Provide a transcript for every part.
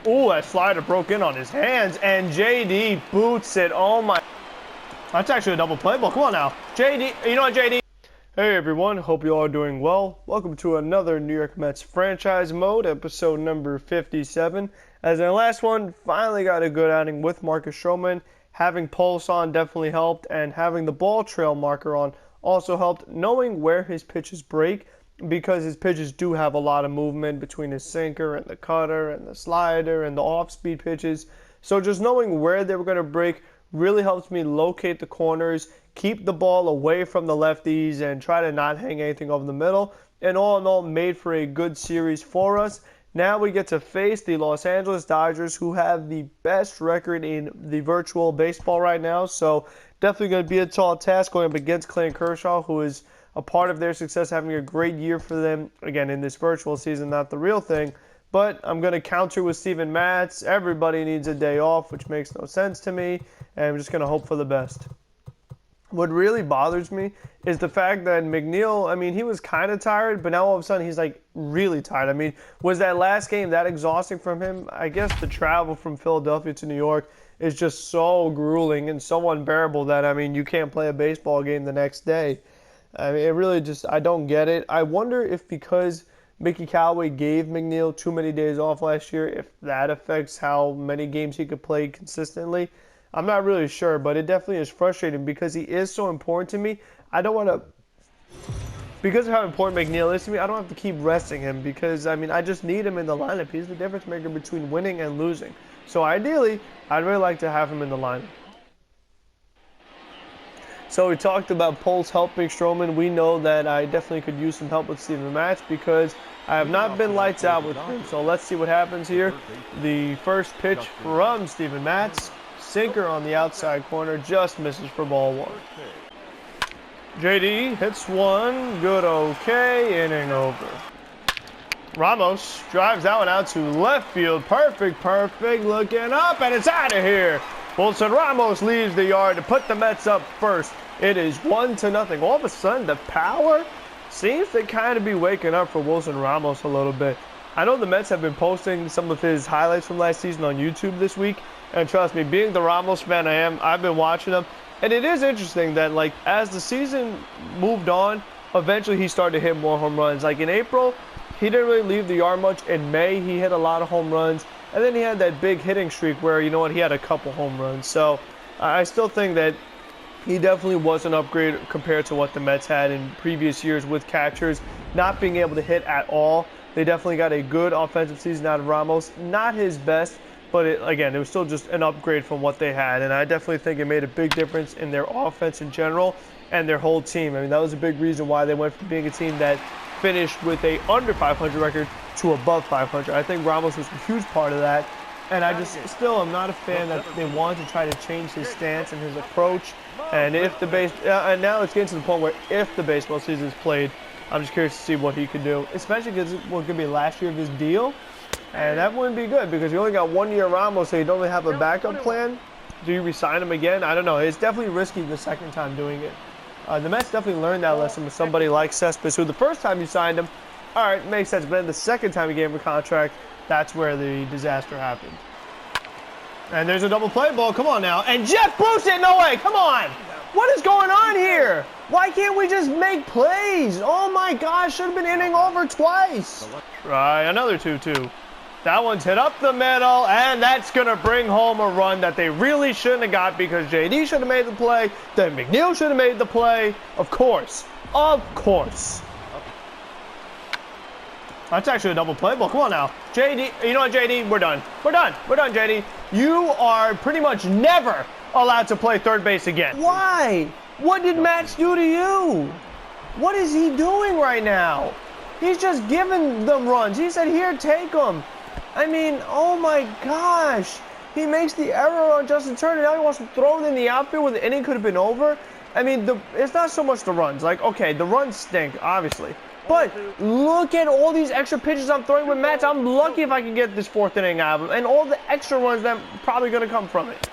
Ooh, that slider broke in on his hands, and JD boots it. Oh my. That's actually a double play ball. Come on now. JD, you know what, JD? Hey everyone, hope you all are doing well. Welcome to another New York Mets franchise mode, episode number 57. As in the last one, finally got a good outing with Marcus Stroman. Having Pulse on definitely helped, and having the ball trail marker on also helped, knowing where his pitches break, because his pitches do have a lot of movement between his sinker and the cutter and the slider and the off-speed pitches. So just knowing where they were going to break really helps me locate the corners, keep the ball away from the lefties, and try to not hang anything over the middle. And all in all, made for a good series for us. Now we get to face the Los Angeles Dodgers, who have the best record in the virtual baseball right now. So definitely going to be a tall task going up against Clayton Kershaw, who is a part of their success, having a great year for them, again, in this virtual season, not the real thing. But I'm going to counter with Steven Matz. Everybody needs a day off, which makes no sense to me, and I'm just going to hope for the best. What really bothers me is the fact that McNeil, I mean, he was kind of tired, but now all of a sudden he's like really tired. I mean, was that last game that exhausting from him? I guess the travel from Philadelphia to New York is just so grueling and so unbearable that, I mean, you can't play a baseball game the next day. I mean, it really just, I don't get it. I wonder if because Mickey Callaway gave McNeil too many days off last year, if that affects how many games he could play consistently. I'm not really sure, but it definitely is frustrating because he is so important to me. I don't want to, because of how important McNeil is to me, I don't have to keep resting him because, I mean, I just need him in the lineup. He's the difference maker between winning and losing. So ideally, I'd really like to have him in the lineup. So we talked about Pulse helping Stroman. We know that I definitely could use some help with Steven Matz because I have not been lights out with him. So let's see what happens here. The first pitch from Steven Matz. Sinker on the outside corner, just misses for ball one. JD hits one, good okay, inning over. Ramos drives that one out to left field. Perfect, looking up, and it's out of here. Wilson Ramos leaves the yard to put the Mets up first. It is 1-0. All of a sudden, the power seems to kind of be waking up for Wilson Ramos a little bit. I know the Mets have been posting some of his highlights from last season on YouTube this week. And trust me, being the Ramos fan I am, I've been watching them. And it is interesting that, like, as the season moved on, eventually he started to hit more home runs. Like, in April, he didn't really leave the yard much. In May, he hit a lot of home runs. And then he had that big hitting streak where, you know what, he had a couple home runs. So I still think that he definitely was an upgrade compared to what the Mets had in previous years with catchers not being able to hit at all. They definitely got a good offensive season out of Ramos. Not his best, but again, it was still just an upgrade from what they had. And I definitely think it made a big difference in their offense in general and their whole team. I mean, that was a big reason why they went from being a team that finished with a under 500 record to above 500. I think Ramos was a huge part of that. And I just still am not a fan that they wanted to try to change his stance and his approach. And if the and now it's getting to the point where if the baseball season is played, I'm just curious to see what he could do, especially because it was going to be last year of his deal. And that wouldn't be good because you only got 1 year Ramos, so you don't really have a backup plan. Do you re-sign him again? I don't know. It's definitely risky the second time doing it. The Mets definitely learned that lesson with somebody like Cespedes, who the first time you signed him, all right, makes sense. But then the second time you gave him a contract, that's where the disaster happened. And there's a double play ball. Come on now. And Jeff Bruce it. No way. Come on. What is going on here? Why can't we just make plays? Oh, my gosh. Should have been inning over twice. Try another 2-2. That one's hit up the middle, and that's going to bring home a run that they really shouldn't have got because JD should have made the play, then McNeil should have made the play. Of course. Of course. That's actually a double play ball. Come on now. JD, you know what, JD? We're done. We're done. We're done, JD. You are pretty much never allowed to play third base again. Why? What did Matz do to you? What is he doing right now? He's just giving them runs. He said, here, take them. I mean, oh my gosh. He makes the error on Justin Turner. Now he wants to throw it in the outfield where the inning could have been over. I mean, it's not so much the runs. Like, okay, the runs stink, obviously. But look at all these extra pitches I'm throwing with Matz. I'm lucky if I can get this fourth inning out of him. And all the extra runs that are probably going to come from it.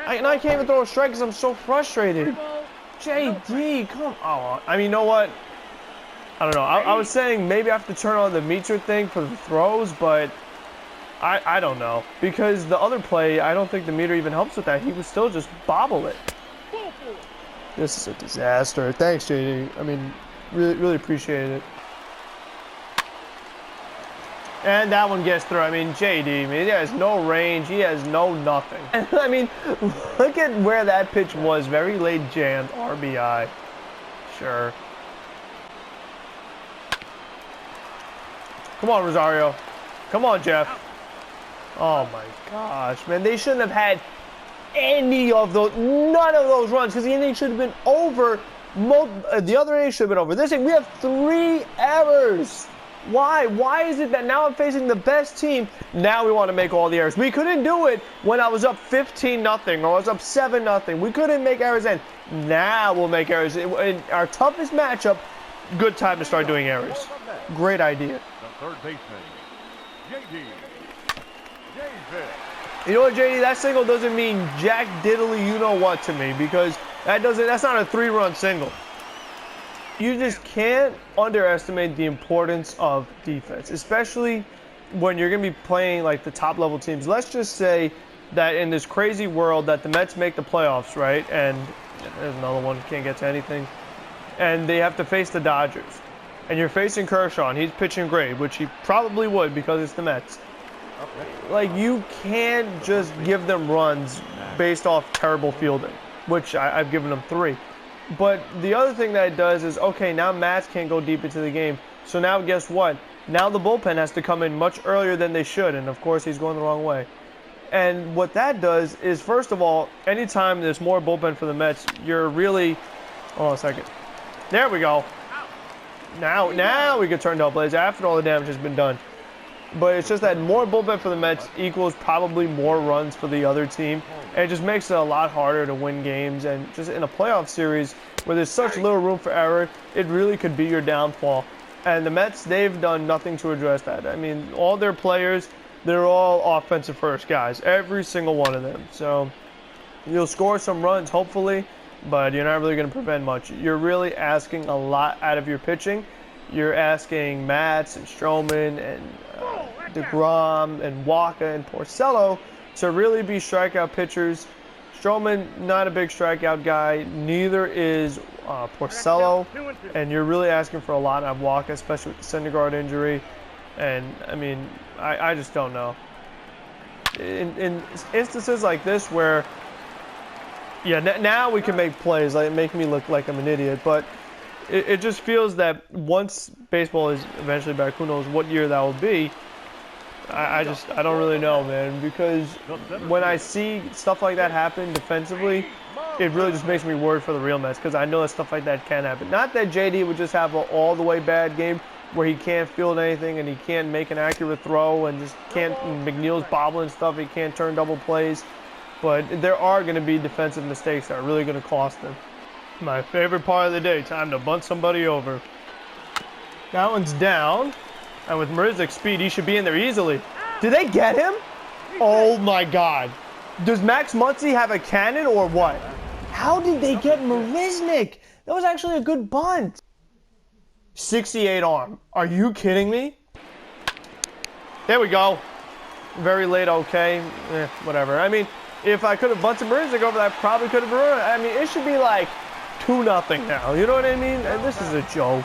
And I can't even throw a strike because I'm so frustrated. JD, come on. I mean, you know what? I don't know. I was saying maybe I have to turn on the meter thing for the throws, but I don't know. Because the other play, I don't think the meter even helps with that. He would still just bobble it. This is a disaster. Thanks, JD. I mean, really appreciate it. And that one gets through. I mean, JD, man, he has no range. He has no nothing. I mean, look at where that pitch was. Very late jammed. RBI. Sure. Come on, Rosario. Come on, Jeff. Oh, my gosh, man. They shouldn't have had any of those, none of those runs, because the inning should have been over. The other inning should have been over. This inning, we have 3 errors. Why? Why is it that now I'm facing the best team, now we want to make all the errors? We couldn't do it when I was up 15-0 or I was up 7-0. We couldn't make errors then. Now we'll make errors. In our toughest matchup, good time to start doing errors. Great idea. The third baseman, JD. You know what, JD? That single doesn't mean jack diddly you know what to me, because that's not a 3-run single. You just can't underestimate the importance of defense, especially when you're going to be playing like the top level teams. Let's just say that in this crazy world that the Mets make the playoffs, right? And there's another one, can't get to anything. And they have to face the Dodgers. And you're facing Kershaw, and he's pitching great, which he probably would because it's the Mets. Like, you can't just give them runs based off terrible fielding, which I've given them 3. But the other thing that it does is, okay, now Matz can't go deep into the game. So now guess what? Now the bullpen has to come in much earlier than they should. And, of course, he's going the wrong way. And what that does is, first of all, anytime there's more bullpen for the Mets, you're really... Hold on a second. There we go. Now we can turn double plays after all the damage has been done. But it's just that more bullpen for the Mets equals probably more runs for the other team. And it just makes it a lot harder to win games. And just in a playoff series where there's such little room for error, it really could be your downfall. And the Mets, they've done nothing to address that. I mean, all their players, they're all offensive first guys. Every single one of them. So you'll score some runs, hopefully, but you're not really going to prevent much. You're really asking a lot out of your pitching. You're asking Matz and Stroman and DeGrom and Walker and Porcello to really be strikeout pitchers. Stroman, not a big strikeout guy. Neither is Porcello. And you're really asking for a lot out of Walker, especially with the Syndergaard injury. And, I mean, I just don't know. In instances like this where, yeah, now we can make plays, like make me look like I'm an idiot, but it just feels that once baseball is eventually back, who knows what year that will be, I don't really know, man, because when I see stuff like that happen defensively, it really just makes me worried for the real Mets, because I know that stuff like that can happen. Not that JD would just have an all-the-way bad game where he can't field anything and he can't make an accurate throw and just can't, McNeil's bobbling stuff, he can't turn double plays, but there are going to be defensive mistakes that are really going to cost them. My favorite part of the day, time to bunt somebody over. That one's down. And with Marisnik's speed, he should be in there easily. Did they get him? Oh my God. Does Max Muncy have a cannon or what? How did they get Marisnik? That was actually a good bunt. 68 arm. Are you kidding me? There we go. Very late, okay. Whatever. I mean, if I could have bunted Marisnik over that, probably could have ruined it. I mean, it should be like 2-0 now. You know what I mean? And this is a joke.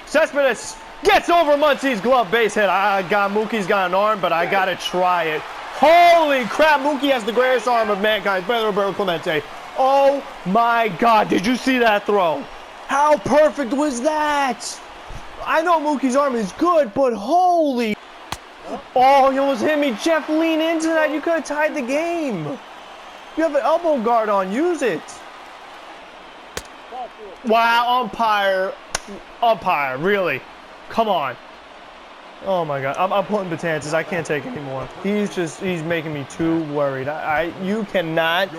Cespedes gets over Muncy's glove base hit. Mookie's got an arm, but I got to try it. Holy crap, Mookie has the greatest arm of mankind. Better than Roberto Clemente. Oh my God, did you see that throw? How perfect was that? I know Mookie's arm is good, but holy. Oh, he almost hit me. Jeff, lean into that. You could have tied the game. You have an elbow guard on. Use it. Wow, umpire, really? Come on. Oh my God, I'm pulling Betances. I can't take anymore. He's making me too worried. You cannot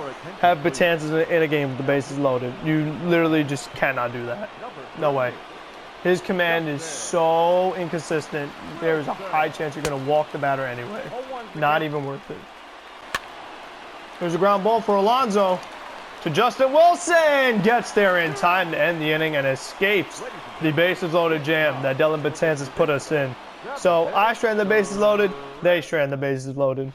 have Betances in a game with the bases loaded. You literally just cannot do that. No way. His command is so inconsistent. There is a high chance you're going to walk the batter anyway. Not even worth it. There's a ground ball for Alonso. To Justin Wilson, gets there in time to end the inning and escapes the bases loaded jam that Dellin Betances put us in. So I strand the bases loaded, they strand the bases loaded.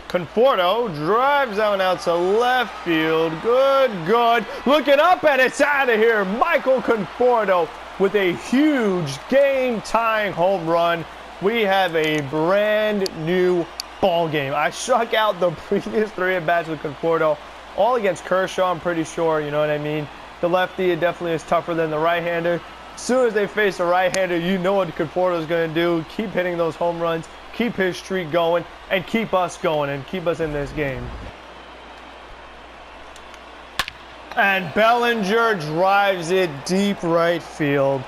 Conforto drives out to left field. Good. Looking up, and it's out of here. Michael Conforto with a huge game-tying home run. We have a brand new ball game. I struck out the previous 3 at-bats with Conforto, all against Kershaw, I'm pretty sure, you know what I mean? The lefty, it definitely is tougher than the right-hander. As soon as they face a right-hander, you know what Conforto is going to do. Keep hitting those home runs, keep his streak going, and keep us going, and keep us in this game. And Bellinger drives it deep right field.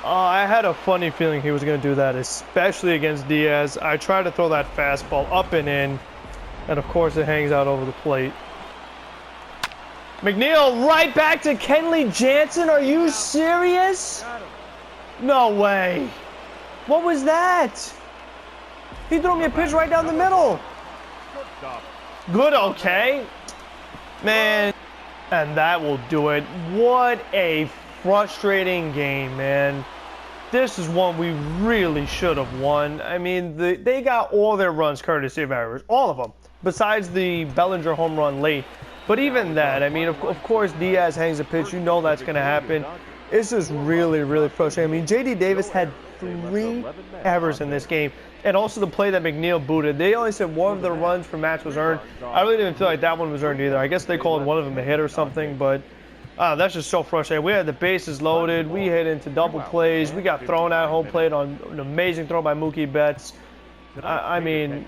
I had a funny feeling he was going to do that, especially against Diaz. I tried to throw that fastball up and in, and of course it hangs out over the plate. McNeil right back to Kenley Jansen. Are you serious? No way. What was that? He threw me a pitch right down the middle. Good, okay. Man, and that will do it. What a frustrating game, man. This is one we really should have won. I mean, they got all their runs courtesy of errors. All of them. Besides the Bellinger home run late. But even that, I mean, of course, Diaz hangs a pitch. You know that's going to happen. It's just really frustrating. I mean, J.D. Davis had 3 errors in this game. And also the play that McNeil booted. They only said one of the runs for Matz was earned. I really didn't feel like that one was earned either. I guess they called one of them a hit or something. But that's just so frustrating. We had the bases loaded. We hit into double plays. We got thrown at home plate on an amazing throw by Mookie Betts. I mean,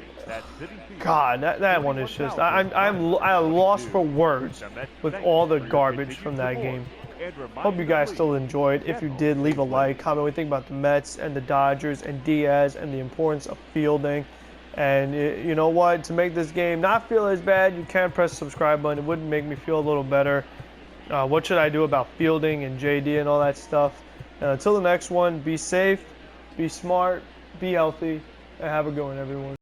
God, that one is just, I'm lost for words with all the garbage from that game. Hope you guys still enjoyed. If you did, leave a like, comment what you think about the Mets and the Dodgers and Diaz and the importance of fielding. And you know what, to make this game not feel as bad, you can press the subscribe button. It would make me feel a little better. What should I do about fielding and JD and all that stuff? Until the next one, be safe, be smart, be healthy, and have a good one, everyone.